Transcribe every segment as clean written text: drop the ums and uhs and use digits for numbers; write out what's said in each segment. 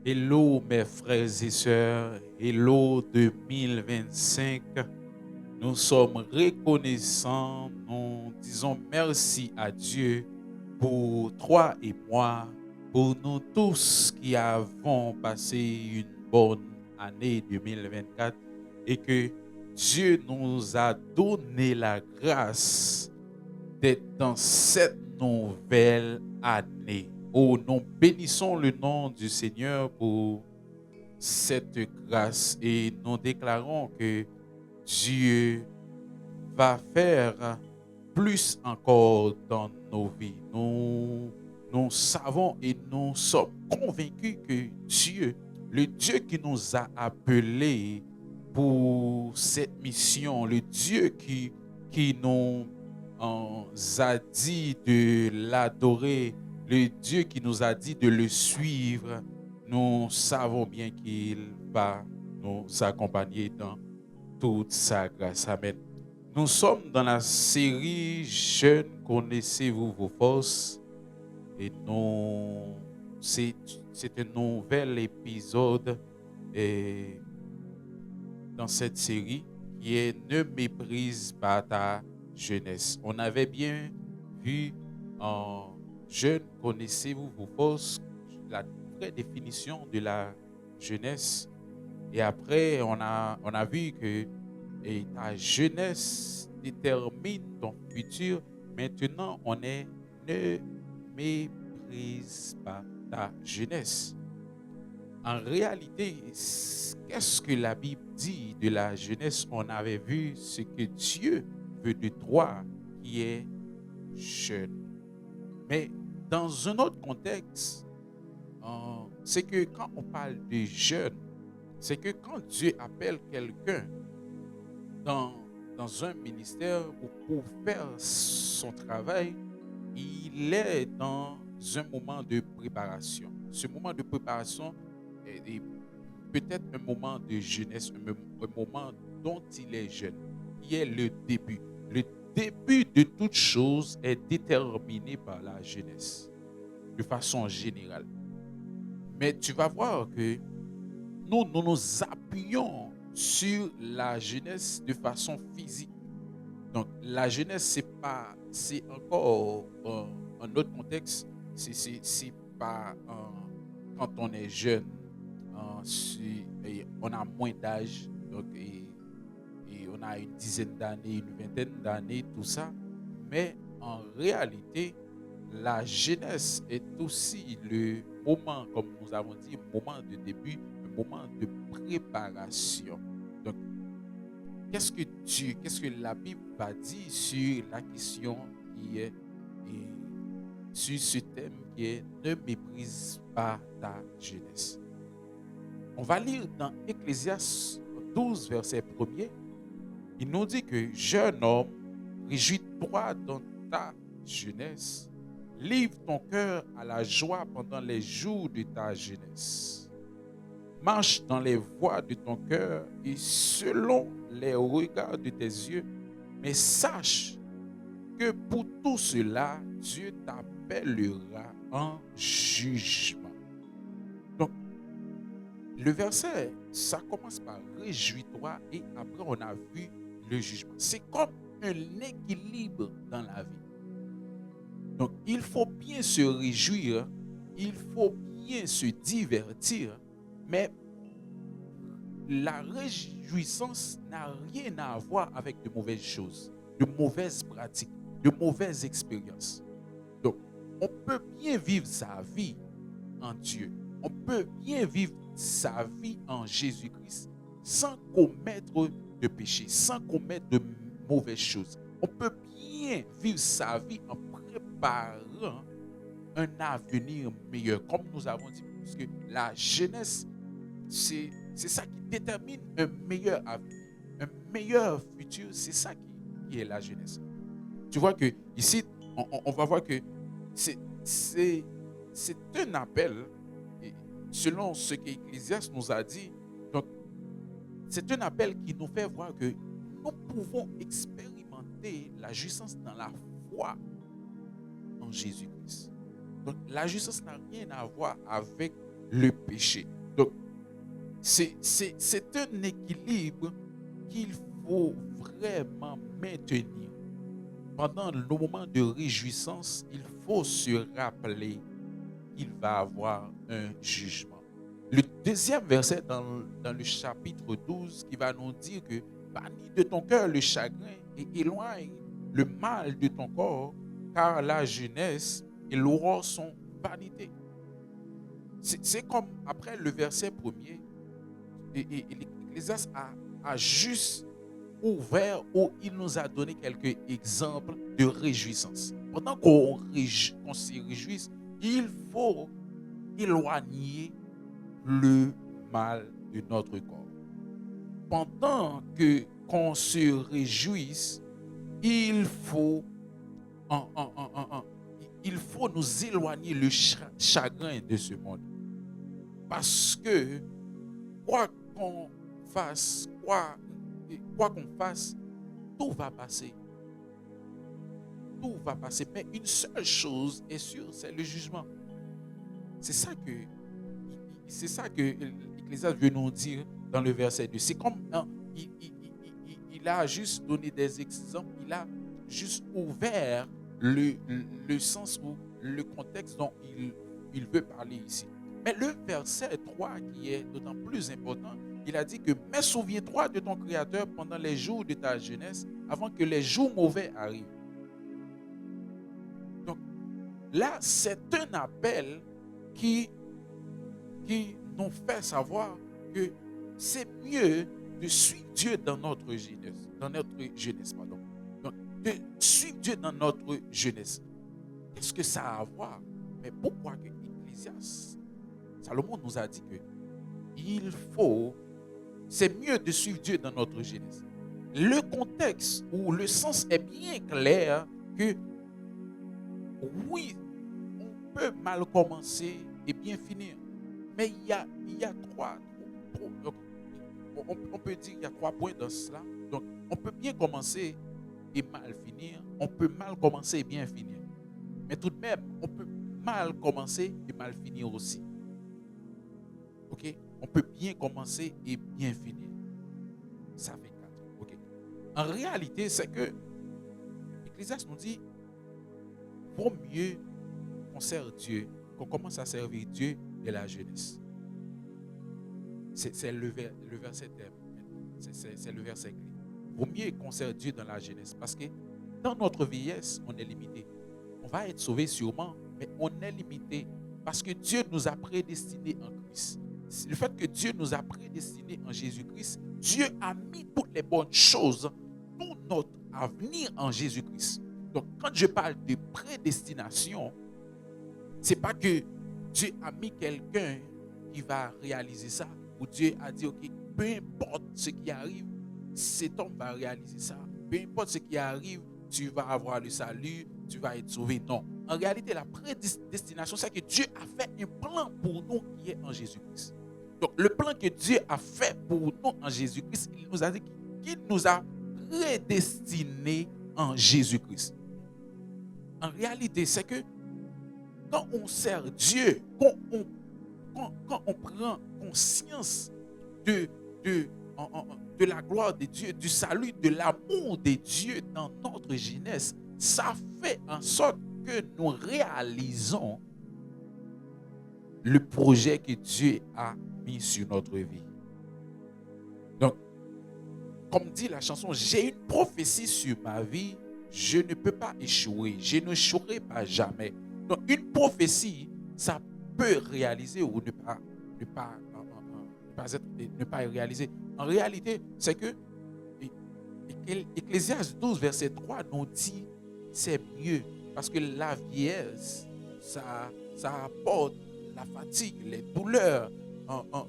Hello mes frères et sœurs, hello 2025. Nous sommes reconnaissants, nous disons merci à Dieu pour toi et moi, pour nous tous qui avons passé une bonne année 2024 et que Dieu nous a donné la grâce d'être dans cette nouvelle année. Oh, nous bénissons le nom du Seigneur pour cette grâce et nous déclarons que Dieu va faire plus encore dans nos vies. Nous savons et nous sommes convaincus que Dieu, le Dieu qui nous a appelés pour cette mission, le Dieu qui nous a dit de l'adorer, le Dieu qui nous a dit de le suivre, nous savons bien qu'il va nous accompagner dans toute sa grâce. Amen. Nous sommes dans la série Jeunes, connaissez-vous vos forces? Et c'est un nouvel épisode et dans cette série qui est Ne méprise pas ta jeunesse. On avait bien vu en Jeunes, connaissez-vous vos forces? La vraie définition de la jeunesse. Et après, on a vu que ta jeunesse détermine ton futur. Maintenant, on est ne méprise pas ta jeunesse. En réalité, qu'est-ce que la Bible dit de la jeunesse? On avait vu ce que Dieu veut de toi qui est jeune. Mais dans un autre contexte, c'est que quand on parle de jeune, c'est que quand Dieu appelle quelqu'un dans, dans un ministère ou pour faire son travail, il est dans un moment de préparation. Ce moment de préparation est peut-être un moment de jeunesse, un moment dont il est jeune, qui est le début. Le début de toute chose est déterminé par la jeunesse, de façon générale. Mais tu vas voir que nous nous appuyons sur la jeunesse de façon physique. Donc, la jeunesse, c'est encore un autre contexte. C'est pas quand on est jeune, et on a moins d'âge, donc, et on a une dizaine d'années, une vingtaine d'années, tout ça. Mais en réalité, la jeunesse est aussi le moment, comme nous avons dit, un moment de début, un moment de préparation. Donc, qu'est-ce que la Bible va dire sur la question qui est, et sur ce thème qui est ne méprise pas ta jeunesse. On va lire dans Ecclésiaste 12, verset 1er. Il nous dit que jeune homme, réjouis-toi dans ta jeunesse. Livre ton cœur à la joie pendant les jours de ta jeunesse. Marche dans les voies de ton cœur et selon les regards de tes yeux. Mais sache que pour tout cela, Dieu t'appellera en jugement. Donc, le verset, ça commence par réjouis-toi et après on a vu le jugement. C'est comme un équilibre dans la vie. Donc, il faut bien se réjouir, il faut bien se divertir, mais la réjouissance n'a rien à voir avec de mauvaises choses, de mauvaises pratiques, de mauvaises expériences. Donc, on peut bien vivre sa vie en Dieu. On peut bien vivre sa vie en Jésus-Christ sans commettre de péché, sans commettre de mauvaises choses. On peut bien vivre sa vie en préparant un avenir meilleur, comme nous avons dit, parce que la jeunesse, c'est ça qui détermine un meilleur avenir, un meilleur futur. C'est ça qui est la jeunesse. Tu vois que ici, on va voir que c'est un appel, selon ce qu'Ecclésiaste nous a dit. Donc, c'est un appel qui nous fait voir que nous pouvons expérimenter la jouissance dans la foi en Jésus-Christ. Donc, la jouissance n'a rien à voir avec le péché. Donc, c'est un équilibre qu'il faut vraiment maintenir. Pendant le moment de réjouissance, il faut se rappeler qu'il va avoir un jugement. Le deuxième verset dans le chapitre 12 qui va nous dire que bannis de ton cœur le chagrin et éloigne le mal de ton corps, car la jeunesse et l'aurore sont vanité. C'est comme après le verset premier, et l'Ecclésiaste a juste ouvert où il nous a donné quelques exemples de réjouissance. Pendant qu'on se réjouisse, il faut éloigner le mal de notre corps. Pendant qu'on se réjouisse, il faut nous éloigner le chagrin de ce monde. Parce que quoi qu'on fasse, tout va passer. Tout va passer. Mais une seule chose est sûre, c'est le jugement. C'est ça que l'Ecclésiaste veut nous dire dans le verset 2. C'est comme il a juste donné des exemples, il a juste ouvert le sens ou le contexte dont il veut parler ici. Mais le verset 3 qui est d'autant plus important, il a dit que « Mais souviens-toi de ton Créateur pendant les jours de ta jeunesse, avant que les jours mauvais arrivent. » Donc là, c'est un appel qui nous fait savoir que c'est mieux de suivre Dieu dans notre jeunesse. Donc, de suivre Dieu dans notre jeunesse. Qu'est-ce que ça a à voir? Mais pourquoi que Ecclésiaste, Salomon nous a dit que c'est mieux de suivre Dieu dans notre jeunesse. Le contexte ou le sens est bien clair que oui, on peut mal commencer et bien finir. Mais il y a on peut dire qu'il y a 3 points dans cela. Donc, on peut bien commencer et mal finir. On peut mal commencer et bien finir. Mais tout de même, on peut mal commencer et mal finir aussi. Ok? On peut bien commencer et bien finir. Ça fait 4. Ok? En réalité, c'est que l'Ecclésiaste nous dit vaut mieux qu'on serve Dieu, qu'on commence à servir Dieu de la jeunesse. C'est le verset thème. C'est le verset clé. Vaut mieux qu'on serve Dieu dans la jeunesse parce que dans notre vieillesse, on est limité. On va être sauvé sûrement, mais on est limité parce que Dieu nous a prédestinés en Christ. Le fait que Dieu nous a prédestinés en Jésus-Christ, Dieu a mis toutes les bonnes choses, tout notre avenir en Jésus-Christ. Donc, quand je parle de prédestination, ce n'est pas que Dieu a mis quelqu'un qui va réaliser ça, ou Dieu a dit, ok, peu importe ce qui arrive, cet homme va réaliser ça. Peu importe ce qui arrive, tu vas avoir le salut, tu vas être sauvé. Non. En réalité, la prédestination, c'est que Dieu a fait un plan pour nous qui est en Jésus-Christ. Donc, le plan que Dieu a fait pour nous en Jésus-Christ, il nous a dit qu'il nous a prédestinés en Jésus-Christ. En réalité, c'est que quand on sert Dieu, quand on prend conscience de la gloire de Dieu, du salut, de l'amour de Dieu dans notre jeunesse, ça fait en sorte que nous réalisons le projet que Dieu a mis sur notre vie. Donc, comme dit la chanson, j'ai une prophétie sur ma vie, je ne peux pas échouer, je n'échouerai pas jamais. Donc, une prophétie, ça peut réaliser ou ne pas réaliser. En réalité, c'est que Ecclésiaste 12, verset 3 nous dit c'est mieux parce que la vieillesse, ça apporte la fatigue, les douleurs,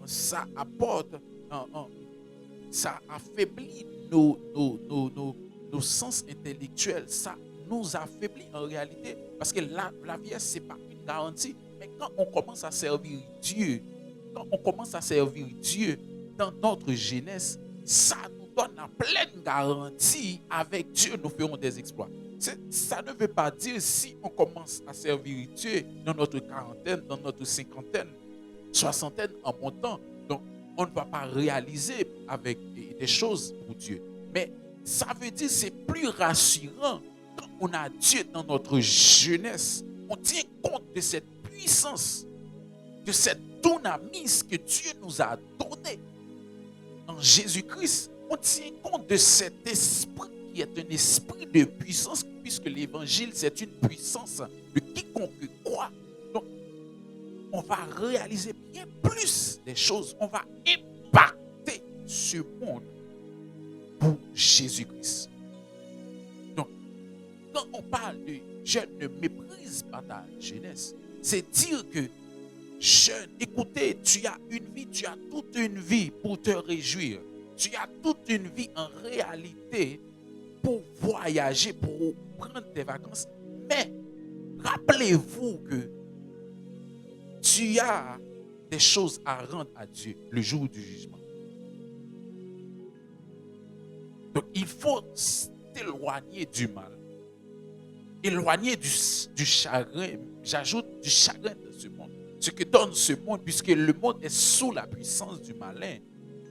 ça apporte, ça affaiblit nos sens intellectuels, ça nous affaiblit en réalité parce que la vieillesse, ce n'est pas une garantie. Mais quand on commence à servir Dieu, dans notre jeunesse, ça nous donne la pleine garantie. Avec Dieu, nous ferons des exploits. Ça ne veut pas dire si on commence à servir Dieu dans notre quarantaine, dans notre cinquantaine, soixantaine en montant. Donc, on ne va pas réaliser avec des choses pour Dieu. Mais ça veut dire que c'est plus rassurant quand on a Dieu dans notre jeunesse. On tient compte de cette puissance, de cette dynamis que Dieu nous a donné en Jésus-Christ. On tient compte de cet esprit qui est un esprit de puissance, puisque l'évangile, c'est une puissance de quiconque croit. Donc, on va réaliser bien plus des choses. On va impacter ce monde pour Jésus-Christ. Donc, quand on parle de jeune, ne méprise pas ta jeunesse, c'est dire que jeune, écoutez, tu as une vie, tu as toute une vie pour te réjouir. Tu as toute une vie en réalité pour voyager, pour prendre tes vacances. Mais rappelez-vous que tu as des choses à rendre à Dieu le jour du jugement. Donc, il faut t'éloigner du mal. Éloigner du chagrin. J'ajoute du chagrin de ce monde. Ce que donne ce monde, puisque le monde est sous la puissance du malin.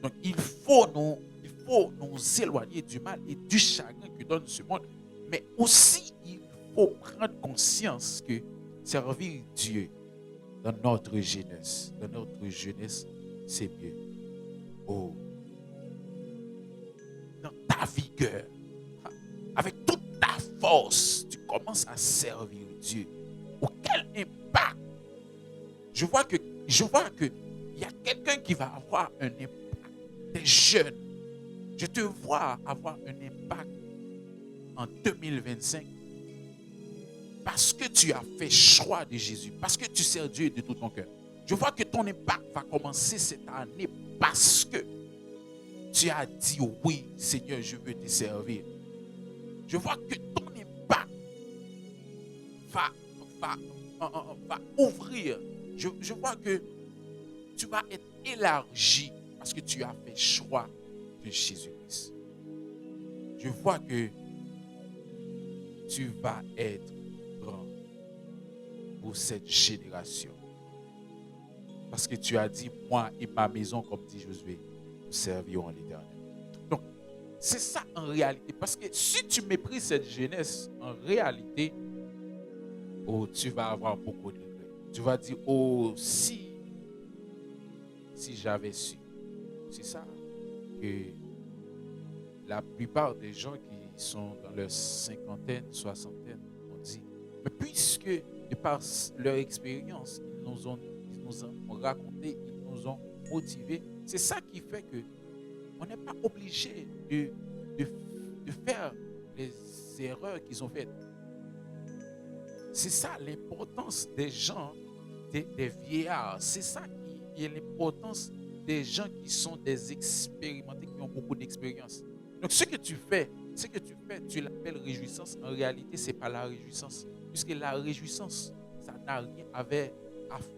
Donc, il faut nous éloigner du mal et du chagrin que donne ce monde. Mais aussi, il faut prendre conscience que servir Dieu dans notre jeunesse, c'est mieux. Oh, dans ta vigueur, avec toute ta force, tu commences à servir Dieu. Oh, quel impact! Je vois que il y a quelqu'un qui va avoir un impact. Des jeunes. Je te vois avoir un impact en 2025 parce que tu as fait choix de Jésus, parce que tu sers Dieu de tout ton cœur. Je vois que ton impact va commencer cette année parce que tu as dit oui, Seigneur, je veux te servir. Je vois que ton impact va ouvrir. Je vois que tu vas être élargi parce que tu as fait choix de Jésus-Christ. Je vois que tu vas être grand pour cette génération. Parce que tu as dit, moi et ma maison, comme dit Josué, nous servirons l'Éternel. Donc, c'est ça en réalité. Parce que si tu méprises cette jeunesse, en réalité, oh, tu vas avoir beaucoup de regrets. Tu vas dire, oh, si j'avais su. C'est ça que la plupart des gens qui sont dans leur cinquantaine, soixantaine, ont dit. Mais puisque, de par leur expérience, ils nous ont raconté, ils nous ont motivés, c'est ça qui fait que on n'est pas obligé de faire les erreurs qu'ils ont faites. C'est ça l'importance des gens, des vieillards. C'est ça qui est l'importance des gens qui sont des expérimentés, qui ont beaucoup d'expérience. Donc ce que tu fais, tu l'appelles réjouissance. En réalité, ce n'est pas la réjouissance. Puisque la réjouissance, ça n'a rien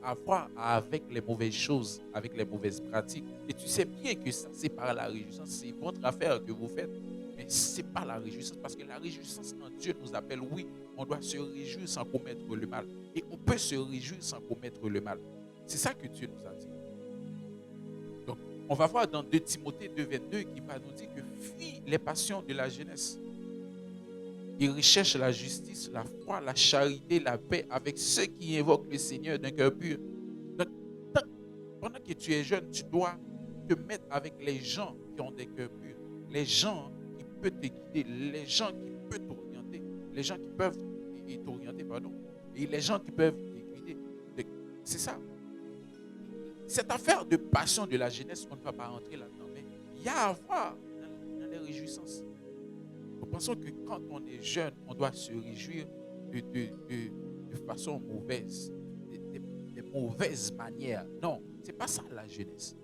à voir avec les mauvaises choses, avec les mauvaises pratiques. Et tu sais bien que ça, c'est pas la réjouissance. C'est votre affaire que vous faites. Mais ce n'est pas la réjouissance. Parce que la réjouissance, quand Dieu nous appelle, oui, on doit se réjouir sans commettre le mal. Et on peut se réjouir sans commettre le mal. C'est ça que Dieu nous a dit. Donc, on va voir dans 2 Timothée 2,22 qui va nous dire que fuis les passions de la jeunesse. Il recherche la justice, la foi, la charité, la paix avec ceux qui invoquent le Seigneur d'un cœur pur. Donc, pendant que tu es jeune, tu dois te mettre avec les gens qui ont des cœurs purs, les gens qui peuvent te guider, les gens qui peuvent t'orienter, les gens qui peuvent t'orienter, et les gens qui peuvent te guider. C'est ça. Cette affaire de passion de la jeunesse, on ne va pas rentrer là-dedans, mais il y a à voir dans les réjouissances. Nous pensons que quand on est jeune, on doit se réjouir de façon mauvaise, de mauvaises manières. Non, ce n'est pas ça la jeunesse.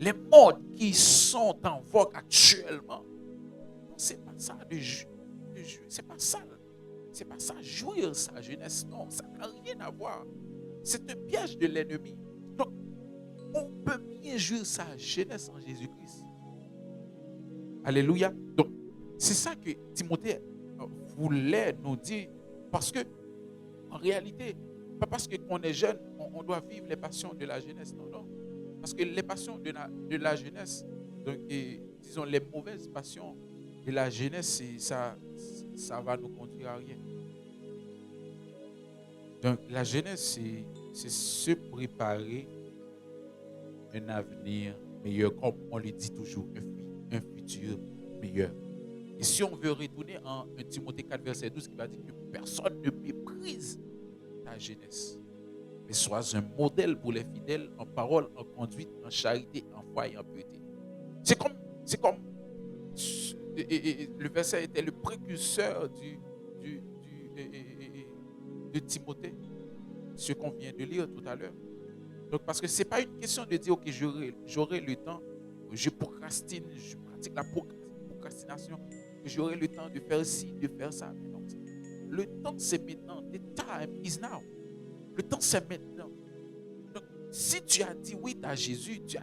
Les modes qui sont en vogue actuellement, ce n'est pas ça de jouir. C'est pas ça. C'est pas ça, jouir sa jeunesse. Non, ça n'a rien à voir. C'est un piège de l'ennemi. Donc, on peut bien jouir sa jeunesse en Jésus-Christ. Alléluia. Donc, c'est ça que Timothée voulait nous dire. Parce que, en réalité, pas parce qu'on est jeune, on doit vivre les passions de la jeunesse. Non, non. Parce que les passions de la jeunesse, donc, disons les mauvaises passions de la jeunesse, ça va nous conduire à rien. Donc la jeunesse, c'est se préparer un avenir meilleur, comme on le dit toujours, un futur meilleur. Et si on veut retourner en 1 Timothée 4, verset 12, qui va dire que personne ne méprise ta jeunesse, mais sois un modèle pour les fidèles en parole, en conduite, en charité, en foi et en pureté. C'est comme le verset était le précurseur de Timothée, ce qu'on vient de lire tout à l'heure. Donc, parce que ce n'est pas une question de dire, ok, j'aurai le temps, je procrastine, je pratique la procrastination, que j'aurai le temps de faire ci, de faire ça. Mais non, le temps, c'est maintenant. The time is now. Le temps, c'est maintenant. Donc, si tu as dit oui à Jésus, tu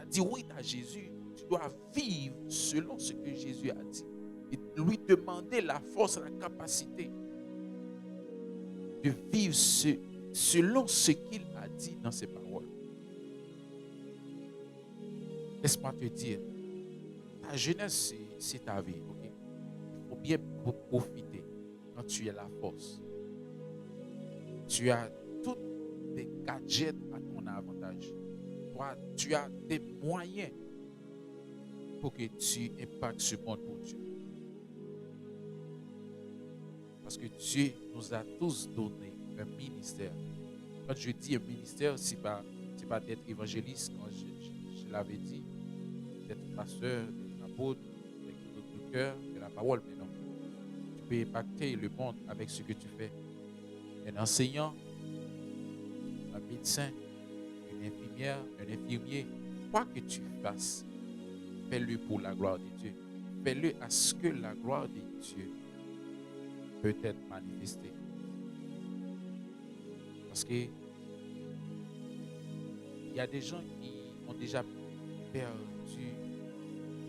dois vivre selon ce que Jésus a dit. Et lui demander la force, la capacité de vivre selon ce qu'il a dit dans ses paroles. Laisse-moi te dire, ta jeunesse, c'est ta vie. Okay? Il faut bien profiter quand tu as la force. Tu as tous des gadgets à ton avantage. Toi, tu as des moyens pour que tu impactes ce monde pour Dieu. Parce que Dieu nous a tous donné un ministère. Quand je dis un ministère, ce n'est pas d'être évangéliste, quand je l'avais dit, d'être pasteur, d'être apôtre, d'être docteur de la parole, mais non. Tu peux impacter le monde avec ce que tu fais. Un enseignant, un médecin, une infirmière, un infirmier, quoi que tu fasses, fais-le pour la gloire de Dieu. Fais-le à ce que la gloire de Dieu peut être manifestée. Parce que il y a des gens qui ont déjà perdu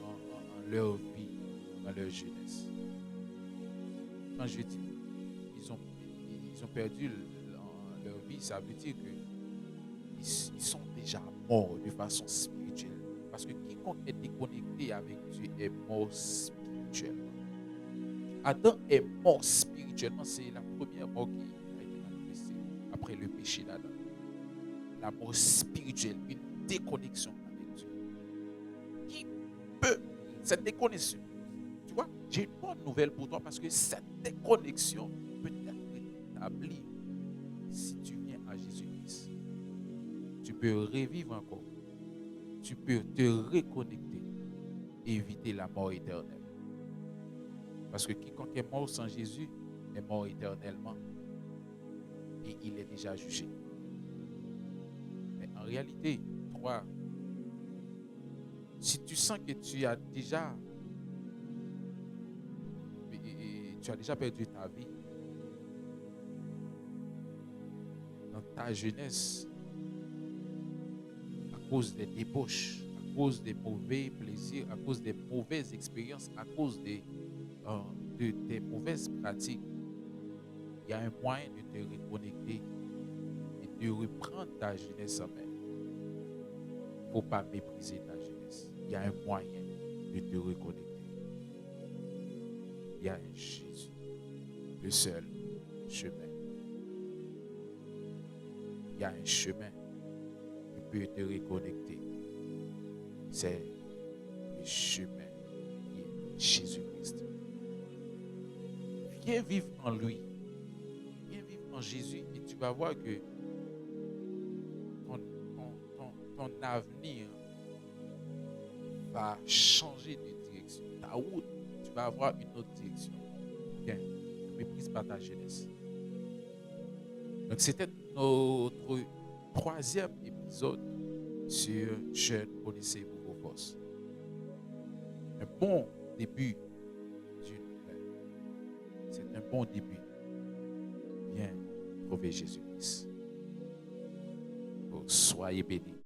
en leur vie, dans leur jeunesse. Quand je dis ils ont perdu leur vie, ça veut dire qu'ils sont déjà morts de façon spirituelle. Parce que quiconque est déconnecté avec Dieu est mort spirituellement. Adam est mort spirituellement, c'est la première mort qui a été manifestée après le péché d'Adam. La mort spirituelle, une déconnexion avec Dieu. Qui peut, cette déconnexion, tu vois, j'ai une bonne nouvelle pour toi parce que cette déconnexion peut être établie si tu viens à Jésus-Christ. Tu peux revivre encore. Tu peux te reconnecter et éviter la mort éternelle. Parce que quiconque est mort sans Jésus est mort éternellement et il est déjà jugé. Mais en réalité, toi, si tu sens que tu as déjà perdu ta vie dans ta jeunesse à cause des débauches, à cause des mauvais plaisirs, à cause des mauvaises expériences, à cause de tes mauvaises pratiques, il y a un moyen de te reconnecter et de reprendre ta jeunesse en main. Il ne faut pas mépriser ta jeunesse. Il y a un moyen de te reconnecter. Il y a un Jésus, le seul chemin. Il y a un chemin qui peut te reconnecter. C'est le chemin qui est Jésus-Christ. Viens vivre en lui. Viens vivre en Jésus et tu vas voir que ton avenir va changer de direction. Ta route, tu vas avoir une autre direction. Viens, ne méprise pas ta jeunesse. Donc c'était notre 3e épisode sur Jeunes, connaissez-vous vos forces. Un bon début d'une nouvelle. C'est un bon début. Viens trouver Jésus-Christ. Soyez bénis.